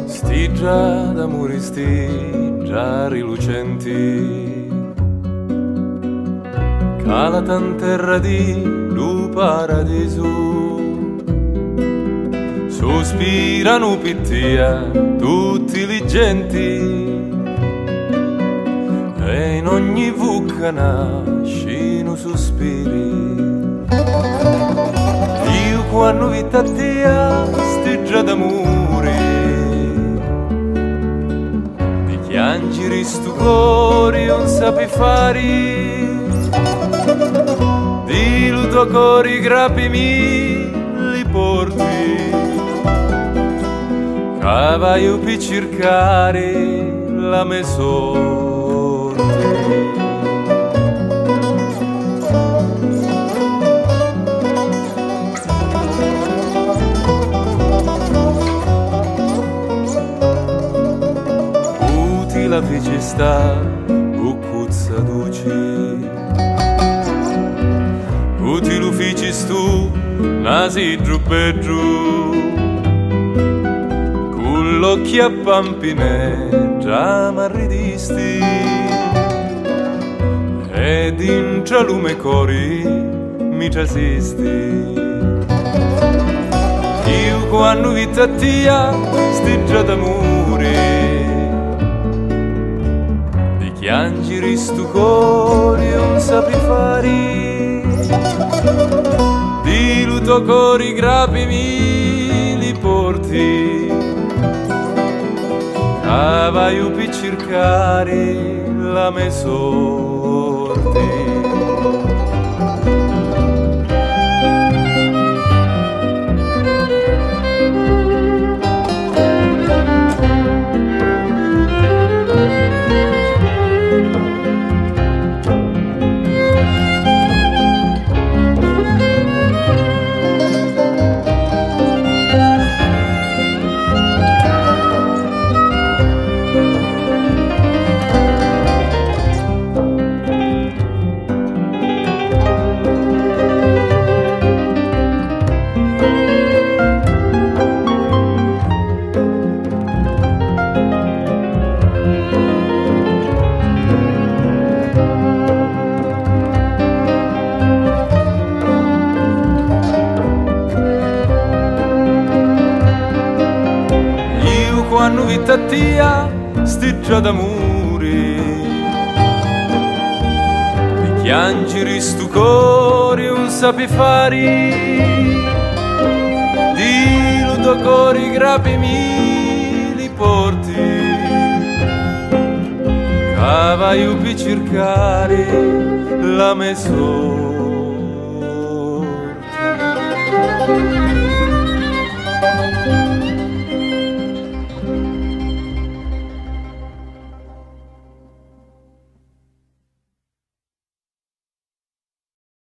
Stiggia d'amori, stiggia rilucenti, calatan terra di lu paradiso. Sospirano pittia tutti li genti e in ogni vucca nascino sospiri. Io quando vita tia stiggia d'amore, di piangere stu cuore non sapi fare, di lu tuo cuore grappimi li porti. Cavaio per cercare la mia sorte. Uti la felicità, buccuzza duci. Uti lo ficis tu, nasi giù per giù. L'occhio a pampineggia m'arridisti ed in cialume cori mi ciasisti. Io quando vita tia stiggia d'amore, di piangere stu cori non sapi fare, di lu tuo cori grappimi li porti. Cavaio per cercare la mia sorte. Quando vita tia stiggia d'amore, di piangere stu cuore non sapi fare, di lu tuo cuore grappimi li porti. Cavaio per cercare la mia sorte.